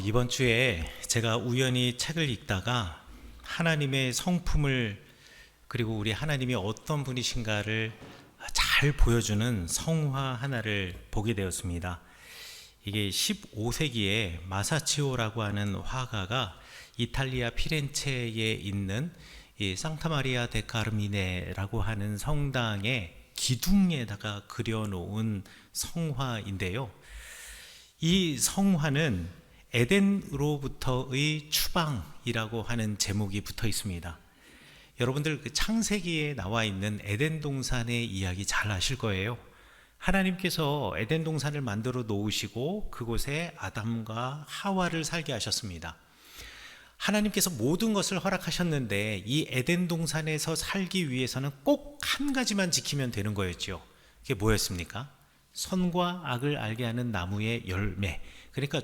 이번 주에 제가 우연히 책을 읽다가 하나님의 성품을, 그리고 우리 하나님이 어떤 분이신가를 잘 보여주는 성화 하나를 보게 되었습니다. 이게 15세기에 마사치오라고 하는 화가가 이탈리아 피렌체에 있는 이 상타 마리아 데 카르미네라고 하는 성당의 기둥에다가 그려놓은 성화인데요. 이 성화는 에덴으로부터의 추방이라고 하는 제목이 붙어 있습니다. 여러분들 그 창세기에 나와 있는 에덴 동산의 이야기 잘 아실 거예요. 하나님께서 에덴 동산을 만들어 놓으시고 그곳에 아담과 하와를 살게 하셨습니다. 하나님께서 모든 것을 허락하셨는데 이 에덴 동산에서 살기 위해서는 꼭 한 가지만 지키면 되는 거였죠. 그게 뭐였습니까? 선과 악을 알게 하는 나무의 열매, 그러니까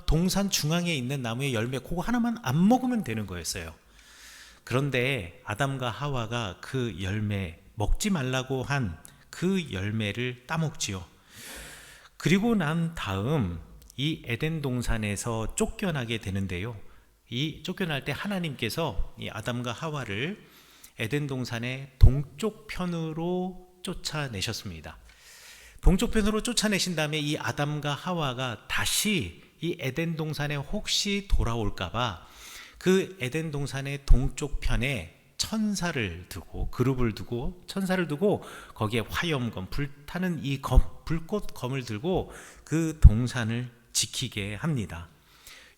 동산 중앙에 있는 나무의 열매, 그거 하나만 안 먹으면 되는 거였어요. 그런데 아담과 하와가 그 열매, 먹지 말라고 한 그 열매를 따먹지요. 그리고 난 다음 이 에덴 동산에서 쫓겨나게 되는데요. 이 쫓겨날 때 하나님께서 이 아담과 하와를 에덴 동산의 동쪽 편으로 쫓아내셨습니다. 동쪽 편으로 쫓아내신 다음에 이 아담과 하와가 다시 이 에덴 동산에 혹시 돌아올까봐 그 에덴 동산의 동쪽 편에 천사를 두고, 그룹을 두고, 천사를 두고 거기에 화염검, 불타는 이 불꽃검을 들고 그 동산을 지키게 합니다.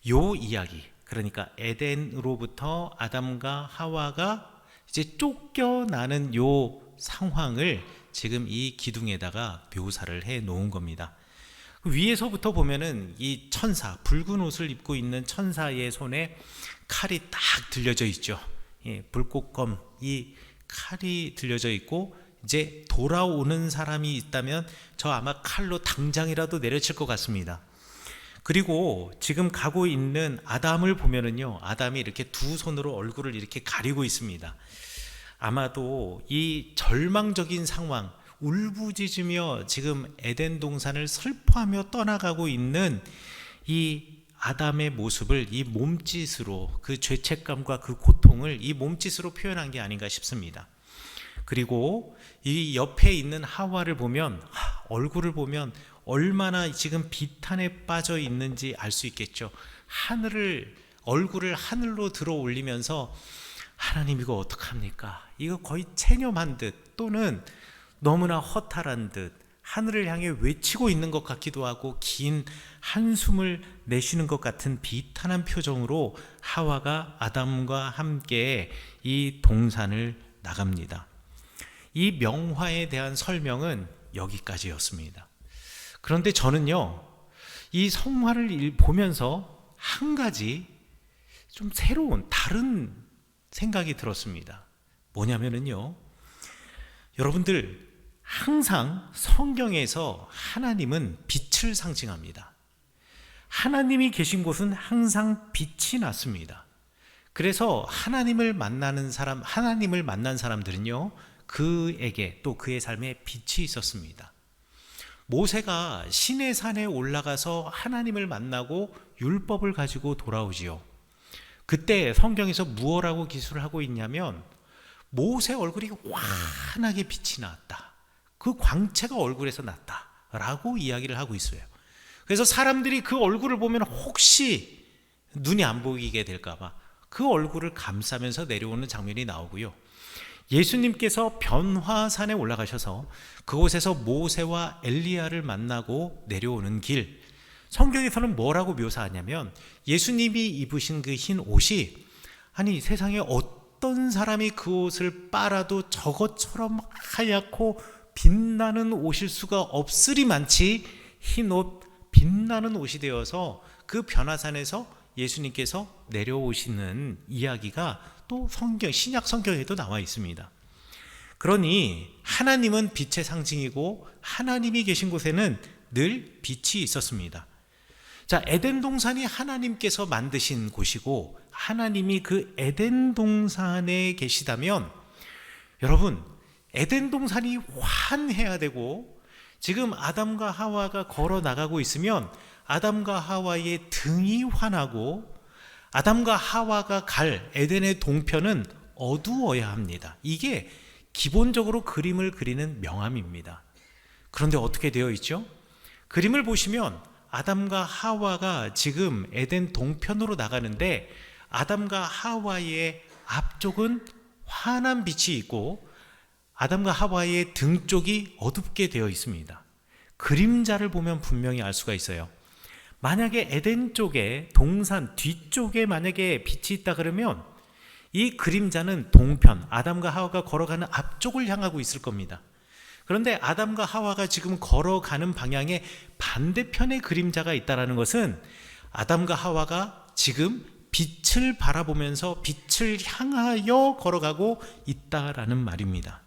요 이야기, 그러니까 에덴으로부터 아담과 하와가 이제 쫓겨나는 요 상황을 지금 이 기둥에다가 묘사를 해 놓은 겁니다. 위에서부터 보면은 이 천사, 붉은 옷을 입고 있는 천사의 손에 칼이 딱 들려져 있죠. 불꽃검, 이 칼이 들려져 있고, 이제 돌아오는 사람이 있다면 저 아마 칼로 당장이라도 내려칠 것 같습니다. 그리고 지금 가고 있는 아담을 보면은요, 아담이 이렇게 두 손으로 얼굴을 이렇게 가리고 있습니다. 아마도 이 절망적인 상황, 울부짖으며 지금 에덴 동산을 슬퍼하며 떠나가고 있는 이 아담의 모습을 이 몸짓으로, 그 죄책감과 그 고통을 이 몸짓으로 표현한 게 아닌가 싶습니다. 그리고 이 옆에 있는 하와를 보면, 얼굴을 보면 얼마나 지금 비탄에 빠져 있는지 알 수 있겠죠. 얼굴을 하늘로 들어 올리면서 하나님 이거 어떡합니까? 이거 거의 체념한 듯, 또는 너무나 허탈한 듯 하늘을 향해 외치고 있는 것 같기도 하고 긴 한숨을 내쉬는 것 같은 비탄한 표정으로 하와가 아담과 함께 이 동산을 나갑니다. 이 명화에 대한 설명은 여기까지였습니다. 그런데 저는요, 이 성화를 보면서 한 가지 좀 새로운 다른 생각이 들었습니다. 뭐냐면요, 여러분들 항상 성경에서 하나님은 빛을 상징합니다. 하나님이 계신 곳은 항상 빛이 났습니다. 그래서 하나님을 만난 사람들은요, 그에게 또 그의 삶에 빛이 있었습니다. 모세가 시내 산에 올라가서 하나님을 만나고 율법을 가지고 돌아오지요. 그때 성경에서 무엇라고 기술을 하고 있냐면, 모세 얼굴이 환하게 빛이 났다, 그 광채가 얼굴에서 났다 라고 이야기를 하고 있어요. 그래서 사람들이 그 얼굴을 보면 혹시 눈이 안 보이게 될까봐 그 얼굴을 감싸면서 내려오는 장면이 나오고요. 예수님께서 변화산에 올라가셔서 그곳에서 모세와 엘리야를 만나고 내려오는 길, 성경에서는 뭐라고 묘사하냐면, 예수님이 입으신 그 흰 옷이, 아니 세상에 어떤 사람이 그 옷을 빨아도 저것처럼 하얗고 빛나는 옷일 수가 없으리만치 흰 옷, 빛나는 옷이 되어서 그 변화산에서 예수님께서 내려오시는 이야기가 또 신약 성경에도 나와 있습니다. 그러니 하나님은 빛의 상징이고 하나님이 계신 곳에는 늘 빛이 있었습니다. 자, 에덴 동산이 하나님께서 만드신 곳이고 하나님이 그 에덴 동산에 계시다면, 여러분, 에덴 동산이 환해야 되고, 지금 아담과 하와가 걸어 나가고 있으면 아담과 하와의 등이 환하고 아담과 하와가 갈 에덴의 동편은 어두워야 합니다. 이게 기본적으로 그림을 그리는 명암입니다. 그런데 어떻게 되어 있죠? 그림을 보시면 아담과 하와가 지금 에덴 동편으로 나가는데 아담과 하와의 앞쪽은 환한 빛이 있고 아담과 하와의 등 쪽이 어둡게 되어 있습니다. 그림자를 보면 분명히 알 수가 있어요. 만약에 에덴 쪽에 동산 뒤쪽에 만약에 빛이 있다 그러면 이 그림자는 동편, 아담과 하와가 걸어가는 앞쪽을 향하고 있을 겁니다. 그런데 아담과 하와가 지금 걸어가는 방향의 반대편에 그림자가 있다는 것은 아담과 하와가 지금 빛을 바라보면서 빛을 향하여 걸어가고 있다라는 말입니다.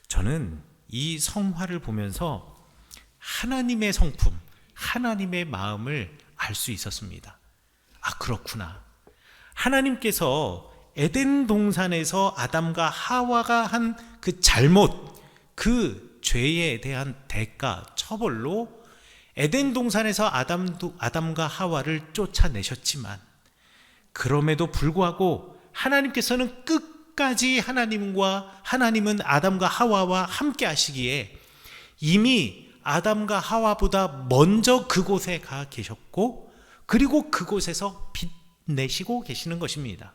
저는 이 성화를 보면서 하나님의 성품, 하나님의 마음을 알 수 있었습니다. 아, 그렇구나. 하나님께서 에덴 동산에서 아담과 하와가 한 그 잘못, 그 죄에 대한 대가, 처벌로 에덴 동산에서 아담과 하와를 쫓아내셨지만 그럼에도 불구하고 하나님께서는 끝까지 하나님은 아담과 하와와 함께 하시기에 이미 아담과 하와보다 먼저 그곳에 가 계셨고 그리고 그곳에서 빛내시고 계시는 것입니다.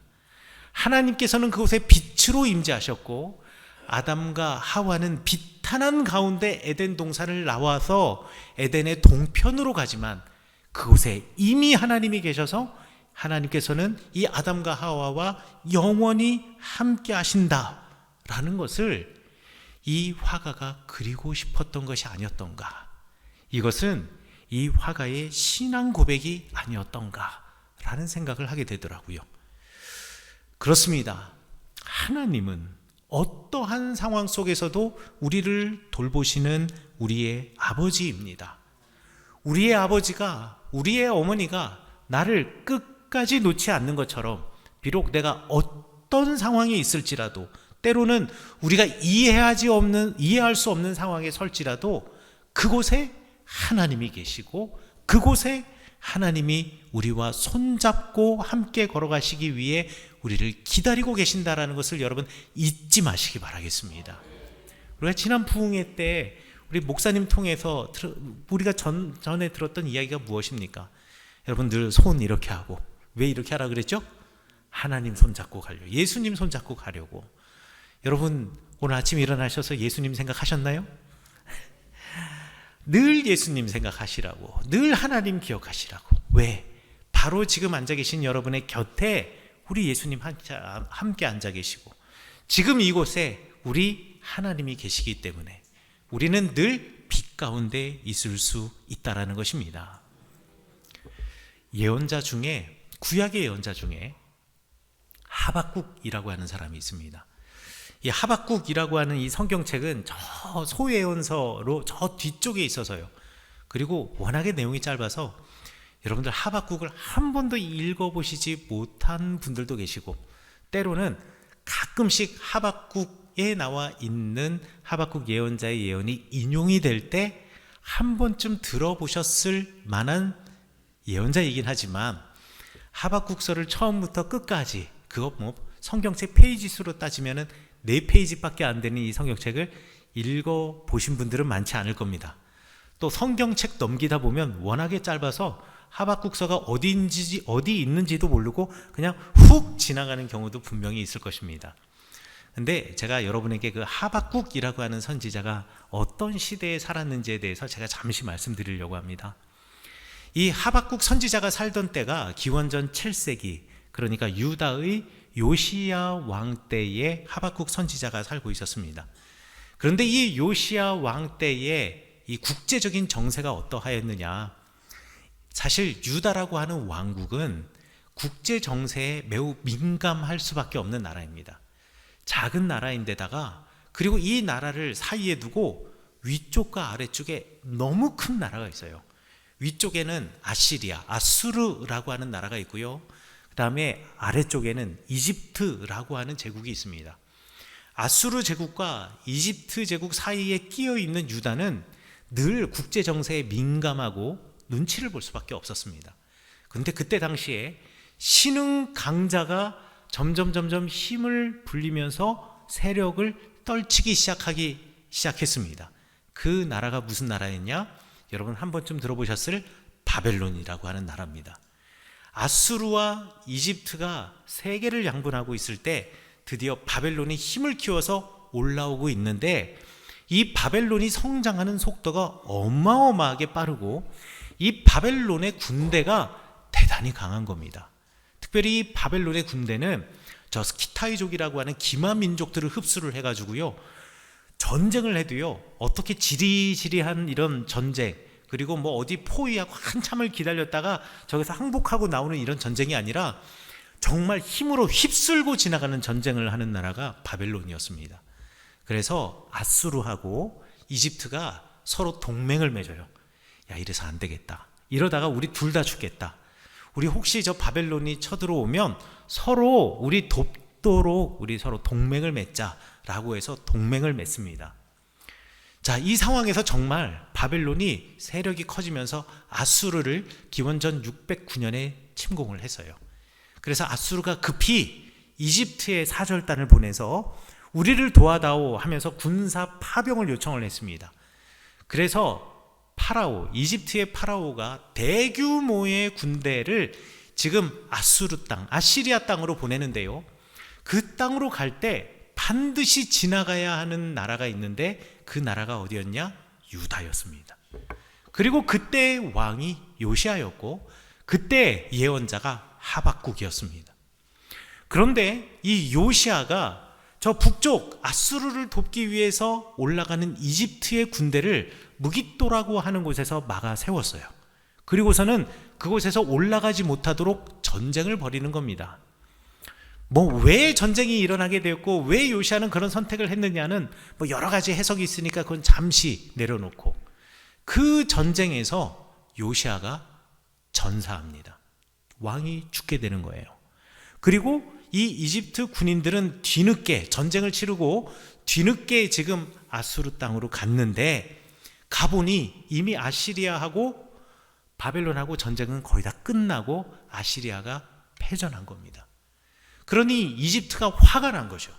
하나님께서는 그곳에 빛으로 임재하셨고 아담과 하와는 비탄한 가운데 에덴 동산을 나와서 에덴의 동편으로 가지만 그곳에 이미 하나님이 계셔서 하나님께서는 이 아담과 하와와 영원히 함께 하신다라는 것을 이 화가가 그리고 싶었던 것이 아니었던가, 이것은 이 화가의 신앙 고백이 아니었던가라는 생각을 하게 되더라고요. 그렇습니다. 하나님은 어떠한 상황 속에서도 우리를 돌보시는 우리의 아버지입니다. 우리의 아버지가, 우리의 어머니가 나를 끝까지 놓지 않는 것처럼 비록 내가 어떤 상황에 있을지라도 때로는 우리가 이해할 수 없는 상황에 설지라도 그곳에 하나님이 계시고 그곳에 하나님이 우리와 손잡고 함께 걸어가시기 위해 우리를 기다리고 계신다라는 것을 여러분 잊지 마시기 바라겠습니다. 우리가 지난 부흥회 때 우리 목사님 통해서 우리가 전에 들었던 이야기가 무엇입니까? 여러분 늘 손 이렇게 하고, 왜 이렇게 하라 그랬죠? 하나님 손잡고 가려고, 예수님 손잡고 가려고. 여러분 오늘 아침 일어나셔서 예수님 생각하셨나요? 늘 예수님 생각하시라고, 늘 하나님 기억하시라고. 왜? 바로 지금 앉아 계신 여러분의 곁에 우리 예수님 함께 앉아 계시고 지금 이곳에 우리 하나님이 계시기 때문에 우리는 늘 빛 가운데 있을 수 있다라는 것입니다. 예언자 중에, 구약의 예언자 중에 하박국이라고 하는 사람이 있습니다. 이 하박국이라고 하는 이 성경책은 저 소예언서로 저 뒤쪽에 있어서요. 그리고 워낙에 내용이 짧아서 여러분들 하박국을 한 번도 읽어보시지 못한 분들도 계시고 때로는 가끔씩 하박국에 나와 있는 하박국 예언자의 예언이 인용이 될 때 한 번쯤 들어보셨을 만한 예언자이긴 하지만 하박국서를 처음부터 끝까지 그거 성경책 페이지 수로 따지면은 4페이지밖에 안 되는 이 성경책을 읽어보신 분들은 많지 않을 겁니다. 또 성경책 넘기다 보면 워낙에 짧아서 하박국서가 어디 있는지도 모르고 그냥 훅 지나가는 경우도 분명히 있을 것입니다. 근데 제가 여러분에게 그 하박국이라고 하는 선지자가 어떤 시대에 살았는지에 대해서 제가 잠시 말씀드리려고 합니다. 이 하박국 선지자가 살던 때가 기원전 7세기, 그러니까 유다의 요시야 왕 때에 하박국 선지자가 살고 있었습니다. 그런데 이 요시야 왕 때에 이 국제적인 정세가 어떠하였느냐? 사실 유다라고 하는 왕국은 국제 정세에 매우 민감할 수밖에 없는 나라입니다. 작은 나라인데다가 그리고 이 나라를 사이에 두고 위쪽과 아래쪽에 너무 큰 나라가 있어요. 위쪽에는 아시리아, 아수르라고 하는 나라가 있고요. 그 다음에 아래쪽에는 이집트라고 하는 제국이 있습니다. 아수르 제국과 이집트 제국 사이에 끼어 있는 유다는 늘 국제 정세에 민감하고 눈치를 볼 수밖에 없었습니다. 그런데 그때 당시에 신흥 강자가 점점 힘을 불리면서 세력을 떨치기 시작했습니다. 그 나라가 무슨 나라였냐? 여러분 한 번쯤 들어보셨을 바벨론이라고 하는 나라입니다. 아수르와 이집트가 세계를 양분하고 있을 때 드디어 바벨론이 힘을 키워서 올라오고 있는데, 이 바벨론이 성장하는 속도가 어마어마하게 빠르고 이 바벨론의 군대가 대단히 강한 겁니다. 특별히 이 바벨론의 군대는 저 스키타이족이라고 하는 기마 민족들을 흡수를 해가지고요, 전쟁을 해도요, 어떻게 지리지리한 이런 전쟁, 그리고 뭐 어디 포위하고 한참을 기다렸다가 저기서 항복하고 나오는 이런 전쟁이 아니라 정말 힘으로 휩쓸고 지나가는 전쟁을 하는 나라가 바벨론이었습니다. 그래서 아수르하고 이집트가 서로 동맹을 맺어요. 야, 이래서 안 되겠다. 이러다가 우리 둘 다 죽겠다. 우리 혹시 저 바벨론이 쳐들어오면 서로 우리 돕도록 우리 서로 동맹을 맺자라고 해서 동맹을 맺습니다. 자, 이 상황에서 정말 바벨론이 세력이 커지면서 아수르를 기원전 609년에 침공을 했어요. 그래서 아수르가 급히 이집트에 사절단을 보내서 우리를 도와다오 하면서 군사 파병을 요청을 했습니다. 그래서 파라오, 이집트의 파라오가 대규모의 군대를 지금 아수르 땅, 아시리아 땅으로 보내는데요, 그 땅으로 갈 때 반드시 지나가야 하는 나라가 있는데 그 나라가 어디였냐? 유다였습니다. 그리고 그때 왕이 요시아였고 그때 예언자가 하박국이었습니다. 그런데 이 요시아가 저 북쪽 아수르를 돕기 위해서 올라가는 이집트의 군대를 무깃도라고 하는 곳에서 막아 세웠어요. 그리고서는 그곳에서 올라가지 못하도록 전쟁을 벌이는 겁니다. 왜 전쟁이 일어나게 되었고 왜 요시아는 그런 선택을 했느냐는 여러 가지 해석이 있으니까 그건 잠시 내려놓고, 그 전쟁에서 요시아가 전사합니다. 왕이 죽게 되는 거예요. 그리고 이 이집트 군인들은 뒤늦게 전쟁을 치르고 뒤늦게 지금 아수르 땅으로 갔는데, 가보니 이미 아시리아하고 바벨론하고 전쟁은 거의 다 끝나고 아시리아가 패전한 겁니다. 그러니 이집트가 화가 난 거죠.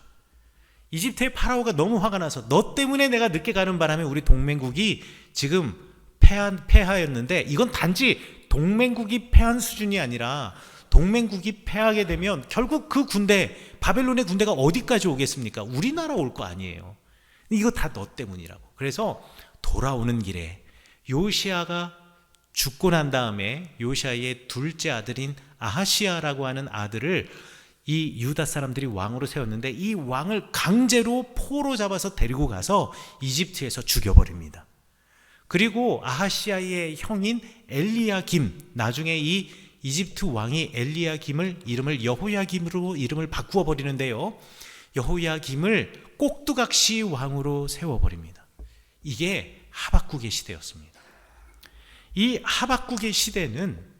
이집트의 파라오가 너무 화가 나서 너 때문에 내가 늦게 가는 바람에 우리 동맹국이 지금 패하였는데, 이건 단지 동맹국이 패한 수준이 아니라 동맹국이 패하게 되면 결국 그 군대, 바벨론의 군대가 어디까지 오겠습니까? 우리나라 올 거 아니에요. 이거 다 너 때문이라고. 그래서 돌아오는 길에 요시아가 죽고 난 다음에 요시아의 둘째 아들인 아하시아라고 하는 아들을 이 유다 사람들이 왕으로 세웠는데, 이 왕을 강제로 포로 잡아서 데리고 가서 이집트에서 죽여버립니다. 그리고 아하시아의 형인 엘리야김, 나중에 이 이집트 왕이 엘리야김을 이름을 여호야김으로 이름을 바꾸어 버리는데요, 여호야김을 꼭두각시 왕으로 세워버립니다. 이게 하박국의 시대였습니다. 이 하박국의 시대는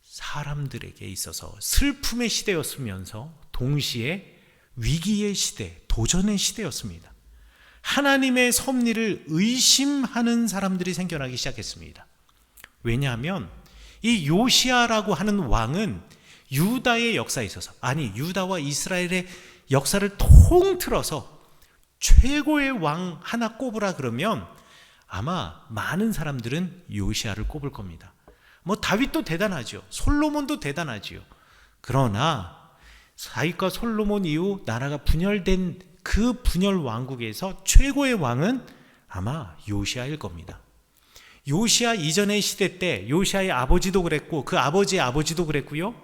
사람들에게 있어서 슬픔의 시대였으면서 동시에 위기의 시대, 도전의 시대였습니다. 하나님의 섭리를 의심하는 사람들이 생겨나기 시작했습니다. 왜냐하면 이 요시아라고 하는 왕은 유다의 역사에 있어서, 아니 유다와 이스라엘의 역사를 통틀어서 최고의 왕 하나 꼽으라 그러면 아마 많은 사람들은 요시아를 꼽을 겁니다. 다윗도 대단하죠. 솔로몬도 대단하지요. 그러나 다윗과 솔로몬 이후 나라가 분열된 그 분열 왕국에서 최고의 왕은 아마 요시아일 겁니다. 요시아 이전의 시대 때 요시아의 아버지도 그랬고 그 아버지의 아버지도 그랬고요,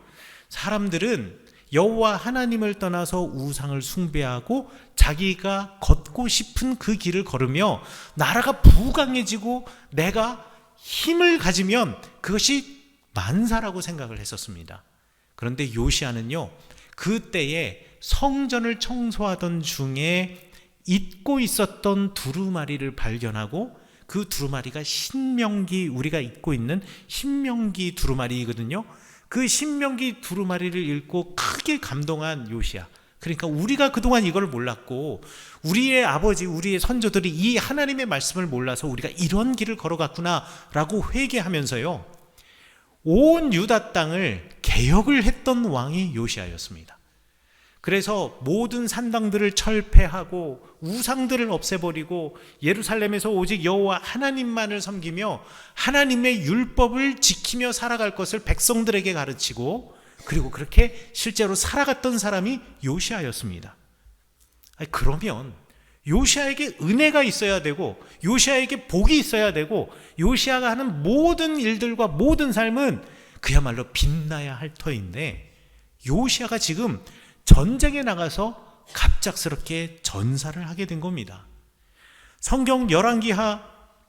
사람들은 여호와 하나님을 떠나서 우상을 숭배하고 자기가 걷고 싶은 그 길을 걸으며 나라가 부강해지고 내가 힘을 가지면 그것이 만사라고 생각을 했었습니다. 그런데 요시아는요, 그때에 성전을 청소하던 중에 잊고 있었던 두루마리를 발견하고, 그 두루마리가 신명기, 우리가 읽고 있는 신명기 두루마리거든요. 그 신명기 두루마리를 읽고 크게 감동한 요시아, 그러니까 우리가 그동안 이걸 몰랐고 우리의 아버지, 우리의 선조들이 이 하나님의 말씀을 몰라서 우리가 이런 길을 걸어갔구나 라고 회개하면서요, 온 유다 땅을 개혁을 했던 왕이 요시아였습니다. 그래서 모든 산당들을 철폐하고 우상들을 없애버리고 예루살렘에서 오직 여호와 하나님만을 섬기며 하나님의 율법을 지키며 살아갈 것을 백성들에게 가르치고, 그리고 그렇게 실제로 살아갔던 사람이 요시아였습니다. 그러면 요시아에게 은혜가 있어야 되고 요시아에게 복이 있어야 되고 요시아가 하는 모든 일들과 모든 삶은 그야말로 빛나야 할 터인데, 요시아가 지금 전쟁에 나가서 갑작스럽게 전사를 하게 된 겁니다. 성경 열왕기하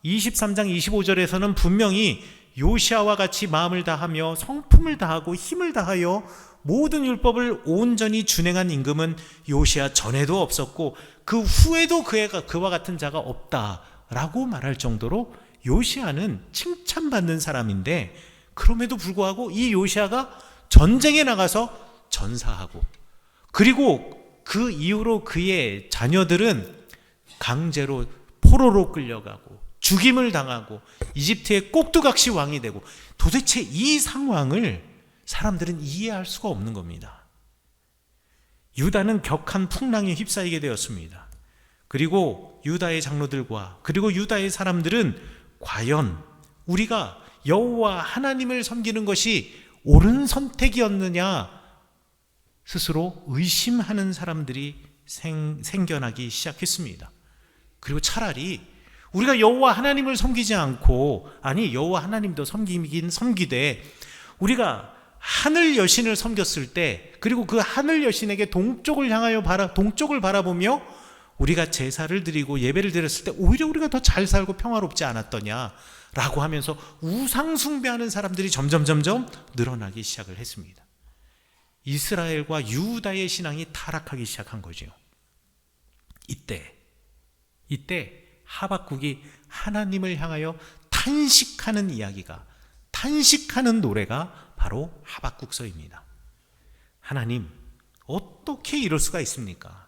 23장 25절에서는 분명히 요시아와 같이 마음을 다하며 성품을 다하고 힘을 다하여 모든 율법을 온전히 준행한 임금은 요시아 전에도 없었고 그 후에도 그와 같은 자가 없다라고 말할 정도로 요시아는 칭찬받는 사람인데, 그럼에도 불구하고 이 요시아가 전쟁에 나가서 전사하고, 그리고 그 이후로 그의 자녀들은 강제로 포로로 끌려가고 죽임을 당하고 이집트의 꼭두각시 왕이 되고, 도대체 이 상황을 사람들은 이해할 수가 없는 겁니다. 유다는 격한 풍랑에 휩싸이게 되었습니다. 그리고 유다의 장로들과 그리고 유다의 사람들은 과연 우리가 여호와 하나님을 섬기는 것이 옳은 선택이었느냐 스스로 의심하는 사람들이 생겨나기 시작했습니다. 그리고 차라리 우리가 여호와 하나님을 섬기지 않고, 아니 여호와 하나님도 섬기긴 섬기되 우리가 하늘 여신을 섬겼을 때, 그리고 그 하늘 여신에게 동쪽을 바라보며 우리가 제사를 드리고 예배를 드렸을 때 오히려 우리가 더 잘 살고 평화롭지 않았더냐라고 하면서 우상 숭배하는 사람들이 점점 늘어나기 시작을 했습니다. 이스라엘과 유다의 신앙이 타락하기 시작한 거죠. 이때 하박국이 하나님을 향하여 탄식하는 이야기가, 탄식하는 노래가 바로 하박국서입니다. 하나님, 어떻게 이럴 수가 있습니까?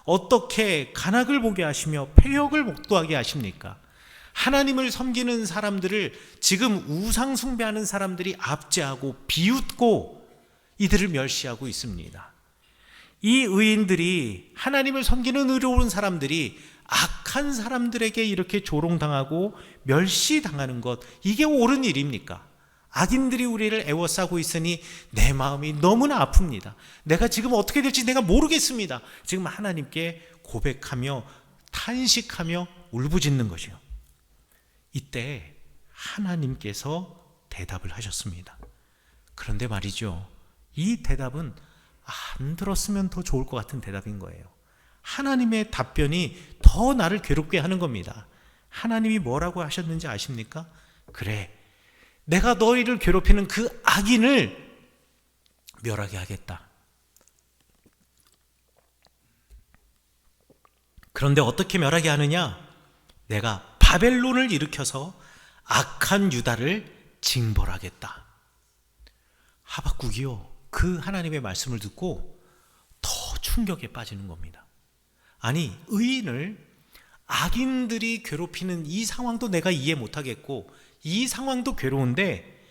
어떻게 간악을 보게 하시며 패역을 목도하게 하십니까? 하나님을 섬기는 사람들을 지금 우상 숭배하는 사람들이 압제하고 비웃고 이들을 멸시하고 있습니다. 이 의인들이, 하나님을 섬기는 의로운 사람들이 악한 사람들에게 이렇게 조롱당하고 멸시당하는 것, 이게 옳은 일입니까? 악인들이 우리를 애워싸고 있으니 내 마음이 너무나 아픕니다. 내가 지금 어떻게 될지 내가 모르겠습니다. 지금 하나님께 고백하며 탄식하며 울부짖는 것이요. 이때 하나님께서 대답을 하셨습니다. 그런데 말이죠, 이 대답은 안 들었으면 더 좋을 것 같은 대답인 거예요. 하나님의 답변이 더 나를 괴롭게 하는 겁니다. 하나님이 뭐라고 하셨는지 아십니까? 그래, 내가 너희를 괴롭히는 그 악인을 멸하게 하겠다. 그런데 어떻게 멸하게 하느냐? 내가 바벨론을 일으켜서 악한 유다를 징벌하겠다. 하박국이요, 그 하나님의 말씀을 듣고 더 충격에 빠지는 겁니다. 아니, 의인을 악인들이 괴롭히는 이 상황도 내가 이해 못하겠고 이 상황도 괴로운데,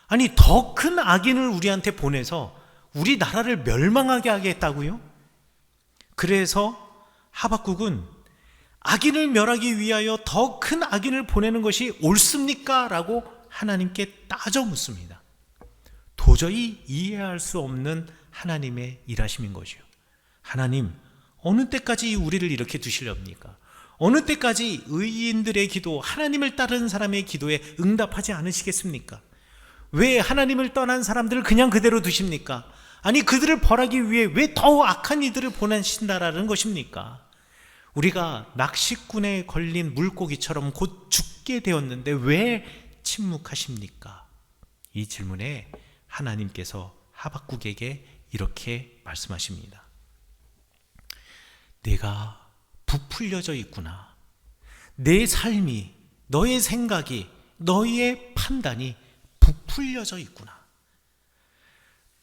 아니 더 큰 악인을 우리한테 보내서 우리 나라를 멸망하게 하겠다고요? 그래서 하박국은 악인을 멸하기 위하여 더 큰 악인을 보내는 것이 옳습니까? 라고 하나님께 따져 묻습니다. 도저히 이해할 수 없는 하나님의 일하심인 것이요. 하나님, 어느 때까지 우리를 이렇게 두시렵니까? 어느 때까지 의인들의 기도, 하나님을 따르는 사람의 기도에 응답하지 않으시겠습니까? 왜 하나님을 떠난 사람들을 그냥 그대로 두십니까? 아니, 그들을 벌하기 위해 왜 더 악한 이들을 보내신다라는 것입니까? 우리가 낚시꾼에 걸린 물고기처럼 곧 죽게 되었는데 왜 침묵하십니까? 이 질문에 하나님께서 하박국에게 이렇게 말씀하십니다. 내가 부풀려져 있구나. 내 삶이, 너의 생각이, 너의 판단이 부풀려져 있구나.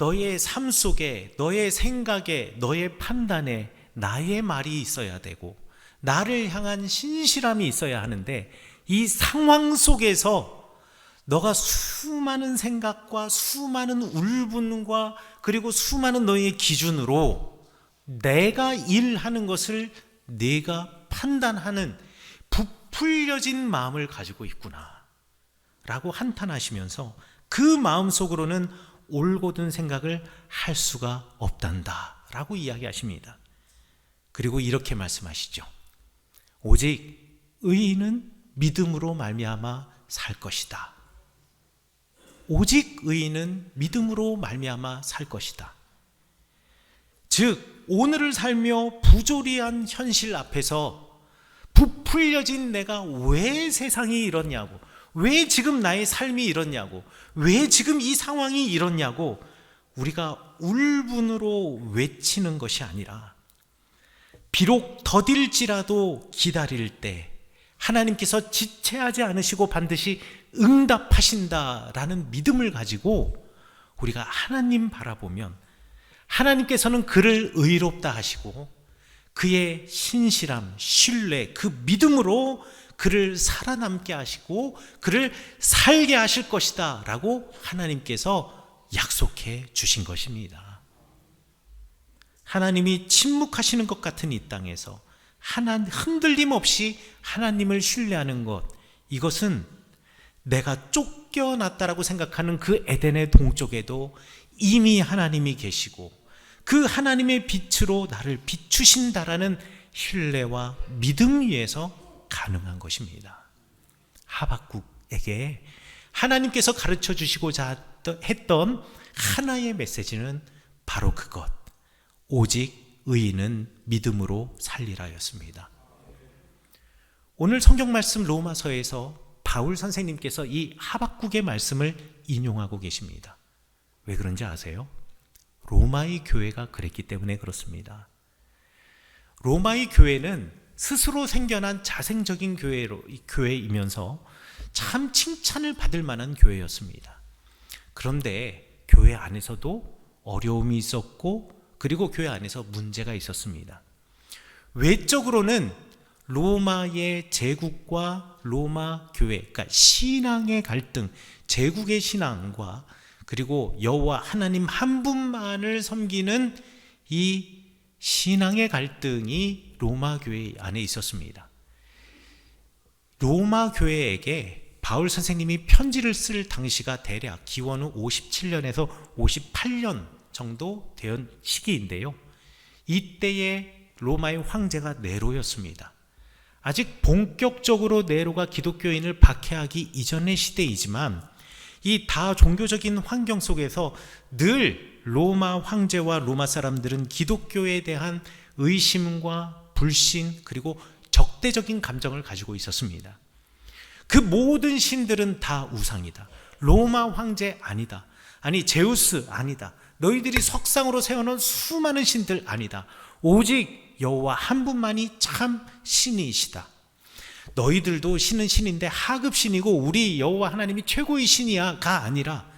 너의 삶 속에, 너의 생각에, 너의 판단에 나의 말이 있어야 되고 나를 향한 신실함이 있어야 하는데, 이 상황 속에서 너가 수많은 생각과 수많은 울분과 그리고 수많은 너의 기준으로 내가 일하는 것을 내가 판단하는 부풀려진 마음을 가지고 있구나 라고 한탄하시면서 그 마음속으로는 올곧은 생각을 할 수가 없단다 라고 이야기하십니다. 그리고 이렇게 말씀하시죠. 오직 의인은 믿음으로 말미암아 살 것이다. 오직 의인은 믿음으로 말미암아 살 것이다. 즉 오늘을 살며 부조리한 현실 앞에서 부풀려진 내가 왜 세상이 이렇냐고, 왜 지금 나의 삶이 이렇냐고, 왜 지금 이 상황이 이렇냐고 우리가 울분으로 외치는 것이 아니라, 비록 더딜지라도 기다릴 때 하나님께서 지체하지 않으시고 반드시 응답하신다라는 믿음을 가지고 우리가 하나님 바라보면 하나님께서는 그를 의롭다 하시고 그의 신실함, 신뢰, 그 믿음으로 그를 살아남게 하시고 그를 살게 하실 것이다 라고 하나님께서 약속해 주신 것입니다. 하나님이 침묵하시는 것 같은 이 땅에서 흔들림 없이 하나님을 신뢰하는 것, 이것은 내가 쫓겨났다라고 생각하는 그 에덴의 동쪽에도 이미 하나님이 계시고 그 하나님의 빛으로 나를 비추신다라는 신뢰와 믿음 위에서 가능한 것입니다. 하박국에게 하나님께서 가르쳐 주시고자 했던 하나의 메시지는 바로 그것, 오직 의인은 믿음으로 살리라였습니다. 오늘 성경 말씀 로마서에서 바울 선생님께서 이 하박국의 말씀을 인용하고 계십니다. 왜 그런지 아세요? 로마의 교회가 그랬기 때문에 그렇습니다. 로마의 교회는 스스로 생겨난 자생적인 교회이면서 참 칭찬을 받을 만한 교회였습니다. 그런데 교회 안에서도 어려움이 있었고 그리고 교회 안에서 문제가 있었습니다. 외적으로는 로마의 제국과 로마 교회, 그러니까 신앙의 갈등, 제국의 신앙과 그리고 여호와 하나님 한 분만을 섬기는 이 신앙의 갈등이 로마 교회 안에 있었습니다. 로마 교회에게 바울 선생님이 편지를 쓸 당시가 대략 기원 후 57년에서 58년 정도 된 시기인데요. 이때의 로마의 황제가 네로였습니다. 아직 본격적으로 네로가 기독교인을 박해하기 이전의 시대이지만 이 다종교적인 환경 속에서 늘 로마 황제와 로마 사람들은 기독교에 대한 의심과 불신 그리고 적대적인 감정을 가지고 있었습니다. 그 모든 신들은 다 우상이다. 로마 황제 아니다. 아니 제우스 아니다. 너희들이 석상으로 세워놓은 수많은 신들 아니다. 오직 여호와 한 분만이 참 신이시다. 너희들도 신은 신인데 하급 신이고 우리 여호와 하나님이 최고의 신이야가 아니라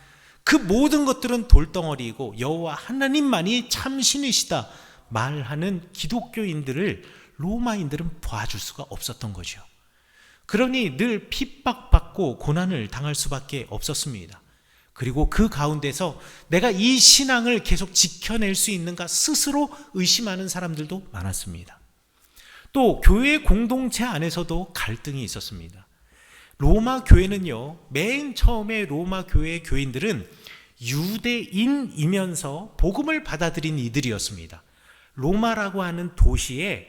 그 모든 것들은 돌덩어리이고 여호와 하나님만이 참 신이시다 말하는 기독교인들을 로마인들은 봐줄 수가 없었던 거죠. 그러니 늘 핍박받고 고난을 당할 수밖에 없었습니다. 그리고 그 가운데서 내가 이 신앙을 계속 지켜낼 수 있는가 스스로 의심하는 사람들도 많았습니다. 또 교회 공동체 안에서도 갈등이 있었습니다. 로마 교회는요, 맨 처음에 로마 교회의 교인들은 유대인이면서 복음을 받아들인 이들이었습니다. 로마라고 하는 도시에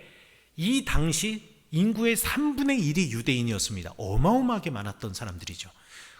이 당시 인구의 3분의 1이 유대인이었습니다. 어마어마하게 많았던 사람들이죠.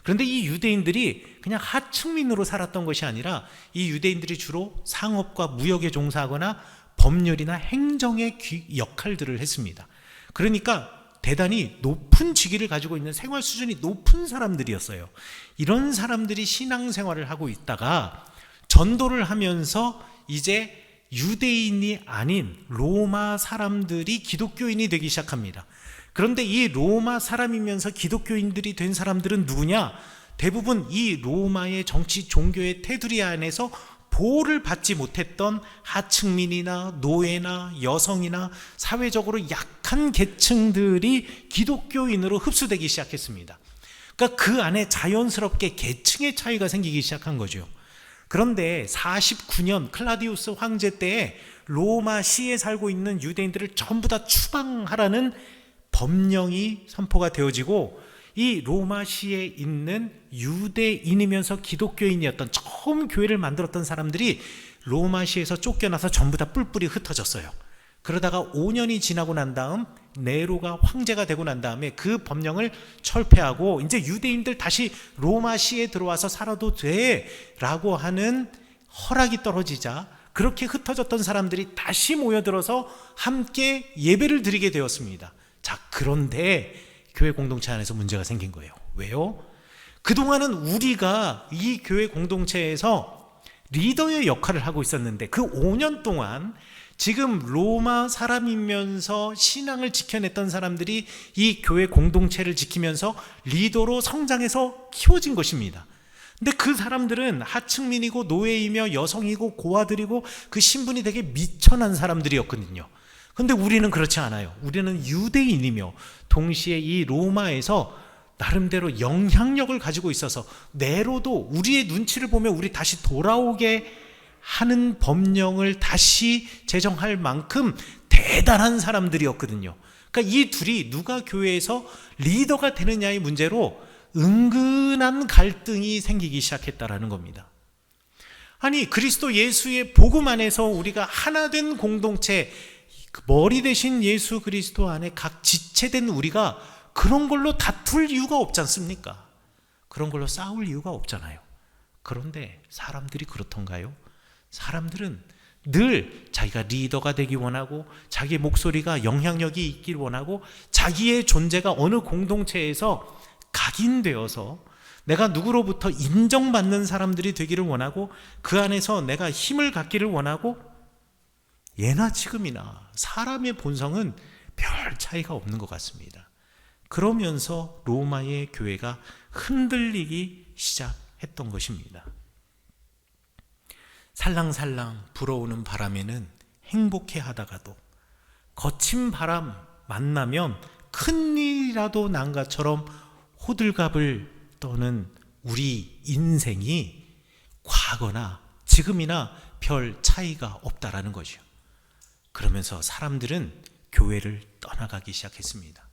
그런데 이 유대인들이 그냥 하층민으로 살았던 것이 아니라 이 유대인들이 주로 상업과 무역에 종사하거나 법률이나 행정의 역할들을 했습니다. 그러니까 대단히 높은 직위를 가지고 있는 생활 수준이 높은 사람들이었어요. 이런 사람들이 신앙생활을 하고 있다가 전도를 하면서 이제 유대인이 아닌 로마 사람들이 기독교인이 되기 시작합니다. 그런데 이 로마 사람이면서 기독교인들이 된 사람들은 누구냐? 대부분 이 로마의 정치 종교의 테두리 안에서 보호를 받지 못했던 하층민이나 노예나 여성이나 사회적으로 약한 계층들이 기독교인으로 흡수되기 시작했습니다. 그러니까 그 안에 자연스럽게 계층의 차이가 생기기 시작한 거죠. 그런데 49년 클라디우스 황제 때에 로마시에 살고 있는 유대인들을 전부 다 추방하라는 법령이 선포가 되어지고, 이 로마시에 있는 유대인이면서 기독교인이었던 처음 교회를 만들었던 사람들이 로마시에서 쫓겨나서 전부 다 뿔뿔이 흩어졌어요. 그러다가 5년이 지나고 난 다음 네로가 황제가 되고 난 다음에 그 법령을 철폐하고 이제 유대인들 다시 로마시에 들어와서 살아도 돼 라고 하는 허락이 떨어지자 그렇게 흩어졌던 사람들이 다시 모여들어서 함께 예배를 드리게 되었습니다. 자, 그런데 교회 공동체 안에서 문제가 생긴 거예요. 왜요? 그동안은 우리가 이 교회 공동체에서 리더의 역할을 하고 있었는데 그 5년 동안 지금 로마 사람이면서 신앙을 지켜냈던 사람들이 이 교회 공동체를 지키면서 리더로 성장해서 키워진 것입니다. 근데 그 사람들은 하층민이고 노예이며 여성이고 고아들이고 그 신분이 되게 미천한 사람들이었거든요. 근데 우리는 그렇지 않아요. 우리는 유대인이며 동시에 이 로마에서 나름대로 영향력을 가지고 있어서 네로도 우리의 눈치를 보면 우리 다시 돌아오게 하는 법령을 다시 제정할 만큼 대단한 사람들이었거든요. 그러니까 이 둘이 누가 교회에서 리더가 되느냐의 문제로 은근한 갈등이 생기기 시작했다라는 겁니다. 아니, 그리스도 예수의 복음 안에서 우리가 하나 된 공동체, 머리 대신 예수 그리스도 안에 각 지체된 우리가 그런 걸로 다툴 이유가 없지 않습니까? 그런 걸로 싸울 이유가 없잖아요. 그런데 사람들이 그렇던가요? 사람들은 늘 자기가 리더가 되기 원하고 자기의 목소리가 영향력이 있길 원하고 자기의 존재가 어느 공동체에서 각인되어서 내가 누구로부터 인정받는 사람들이 되기를 원하고 그 안에서 내가 힘을 갖기를 원하고, 예나 지금이나 사람의 본성은 별 차이가 없는 것 같습니다. 그러면서 로마의 교회가 흔들리기 시작했던 것입니다. 살랑살랑 불어오는 바람에는 행복해 하다가도 거친 바람 만나면 큰일이라도 난 것처럼 호들갑을 떠는 우리 인생이 과거나 지금이나 별 차이가 없다라는 거죠. 그러면서 사람들은 교회를 떠나가기 시작했습니다.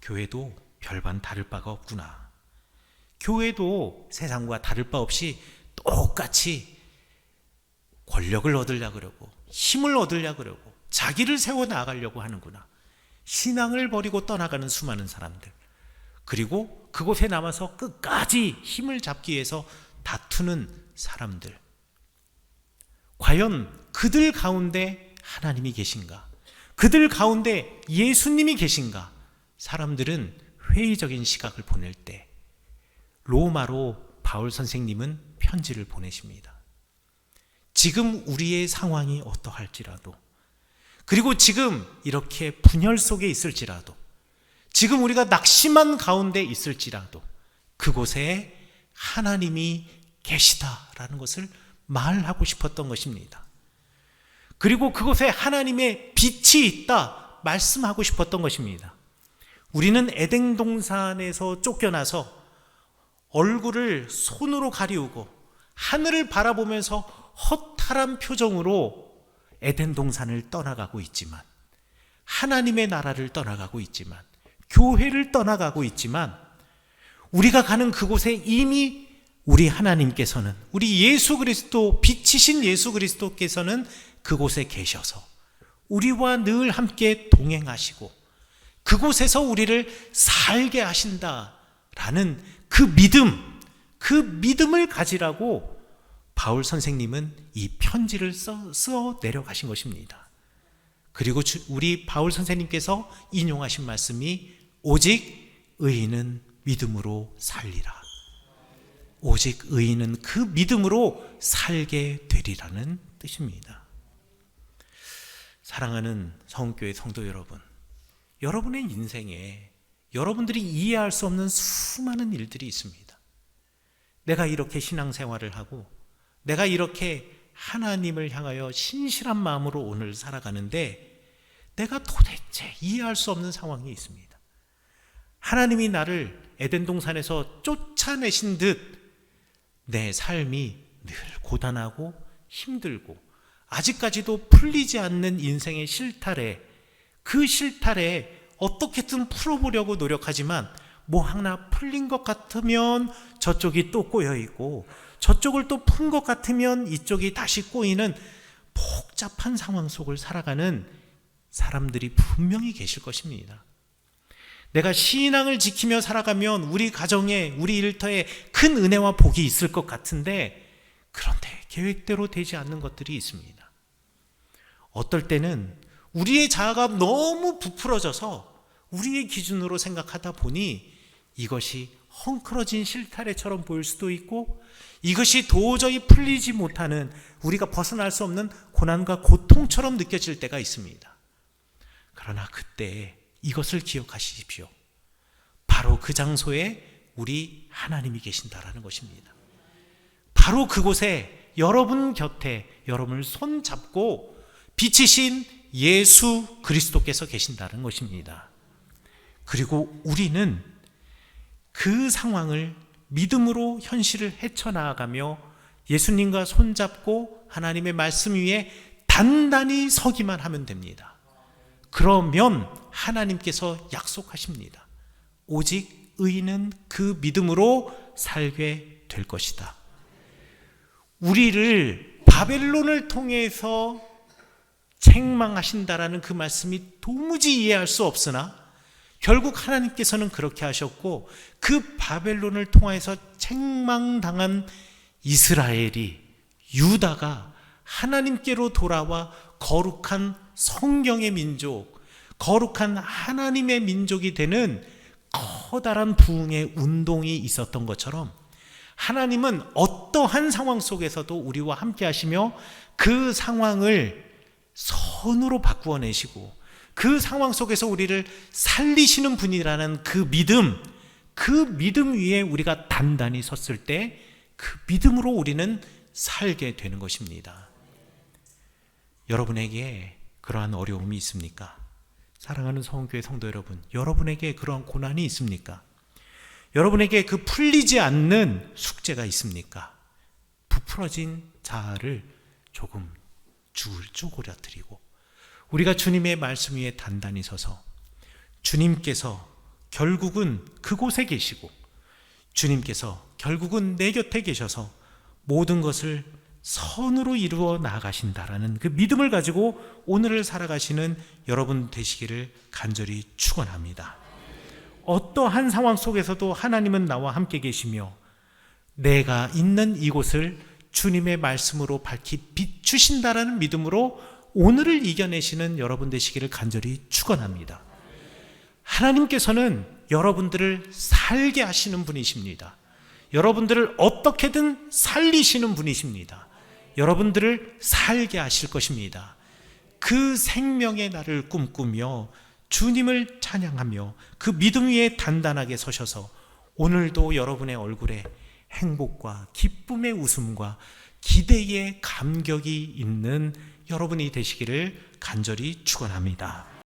교회도 별반 다를 바가 없구나. 교회도 세상과 다를 바 없이 똑같이 권력을 얻으려고 그러고 힘을 얻으려고 그러고 자기를 세워나가려고 하는구나. 신앙을 버리고 떠나가는 수많은 사람들, 그리고 그곳에 남아서 끝까지 힘을 잡기 위해서 다투는 사람들, 과연 그들 가운데 하나님이 계신가? 그들 가운데 예수님이 계신가? 사람들은 회의적인 시각을 보낼 때 로마로 바울 선생님은 편지를 보내십니다. 지금 우리의 상황이 어떠할지라도, 그리고 지금 이렇게 분열 속에 있을지라도, 지금 우리가 낙심한 가운데 있을지라도 그곳에 하나님이 계시다라는 것을 말하고 싶었던 것입니다. 그리고 그곳에 하나님의 빛이 있다 말씀하고 싶었던 것입니다. 우리는 에덴 동산에서 쫓겨나서 얼굴을 손으로 가리우고 하늘을 바라보면서 허탈한 표정으로 에덴 동산을 떠나가고 있지만, 하나님의 나라를 떠나가고 있지만, 교회를 떠나가고 있지만, 우리가 가는 그곳에 이미 우리 하나님께서는, 우리 예수 그리스도, 빛이신 예수 그리스도께서는 그곳에 계셔서 우리와 늘 함께 동행하시고 그곳에서 우리를 살게 하신다라는 그 믿음을 가지라고 바울 선생님은 이 편지를 써 내려가신 것입니다. 그리고 우리 바울 선생님께서 인용하신 말씀이 오직 의인은 믿음으로 살리라. 오직 의인은 그 믿음으로 살게 되리라는 뜻입니다. 사랑하는 성교회 성도 여러분, 여러분의 인생에 여러분들이 이해할 수 없는 수많은 일들이 있습니다. 내가 이렇게 신앙생활을 하고 내가 이렇게 하나님을 향하여 신실한 마음으로 오늘 살아가는데 내가 도대체 이해할 수 없는 상황이 있습니다. 하나님이 나를 에덴 동산에서 쫓아내신 듯 내 삶이 늘 고단하고 힘들고 아직까지도 풀리지 않는 인생의 실타래, 그 실타래에 어떻게든 풀어보려고 노력하지만 뭐 하나 풀린 것 같으면 저쪽이 또 꼬여있고 저쪽을 또 푼 것 같으면 이쪽이 다시 꼬이는 복잡한 상황 속을 살아가는 사람들이 분명히 계실 것입니다. 내가 신앙을 지키며 살아가면 우리 가정에, 우리 일터에 큰 은혜와 복이 있을 것 같은데 그런데 계획대로 되지 않는 것들이 있습니다. 어떨 때는 우리의 자아가 너무 부풀어져서 우리의 기준으로 생각하다 보니 이것이 헝클어진 실타래처럼 보일 수도 있고 이것이 도저히 풀리지 못하는 우리가 벗어날 수 없는 고난과 고통처럼 느껴질 때가 있습니다. 그러나 그때 이것을 기억하십시오. 바로 그 장소에 우리 하나님이 계신다라는 것입니다. 바로 그곳에 여러분 곁에 여러분을 손잡고 빛이신 예수 그리스도께서 계신다는 것입니다. 그리고 우리는 그 상황을 믿음으로 현실을 헤쳐나가며 예수님과 손잡고 하나님의 말씀 위에 단단히 서기만 하면 됩니다. 그러면 하나님께서 약속하십니다. 오직 의인은 그 믿음으로 살게 될 것이다. 우리를 바벨론을 통해서 책망하신다라는 그 말씀이 도무지 이해할 수 없으나 결국 하나님께서는 그렇게 하셨고 그 바벨론을 통해서 책망당한 이스라엘이, 유다가 하나님께로 돌아와 거룩한 성경의 민족, 거룩한 하나님의 민족이 되는 커다란 부흥의 운동이 있었던 것처럼 하나님은 어떠한 상황 속에서도 우리와 함께 하시며 그 상황을 선으로 바꾸어내시고 그 상황 속에서 우리를 살리시는 분이라는 그 믿음 위에 우리가 단단히 섰을 때 그 믿음으로 우리는 살게 되는 것입니다. 여러분에게 그러한 어려움이 있습니까? 사랑하는 성교회 성도 여러분, 여러분에게 그러한 고난이 있습니까? 여러분에게 그 풀리지 않는 숙제가 있습니까? 부풀어진 자아를 조금 쪼그려뜨리고 우리가 주님의 말씀 위에 단단히 서서 주님께서 결국은 그곳에 계시고 주님께서 결국은 내 곁에 계셔서 모든 것을 선으로 이루어 나아가신다라는 그 믿음을 가지고 오늘을 살아가시는 여러분 되시기를 간절히 축원합니다. 어떠한 상황 속에서도 하나님은 나와 함께 계시며 내가 있는 이곳을 주님의 말씀으로 밝히 비추신다라는 믿음으로 오늘을 이겨내시는 여러분 되시기를 간절히 축원합니다. 하나님께서는 여러분들을 살게 하시는 분이십니다. 여러분들을 어떻게든 살리시는 분이십니다. 여러분들을 살게 하실 것입니다. 그 생명의 날을 꿈꾸며 주님을 찬양하며 그 믿음 위에 단단하게 서셔서 오늘도 여러분의 얼굴에 행복과 기쁨의 웃음과 기대의 감격이 있는 여러분이 되시기를 간절히 축원합니다.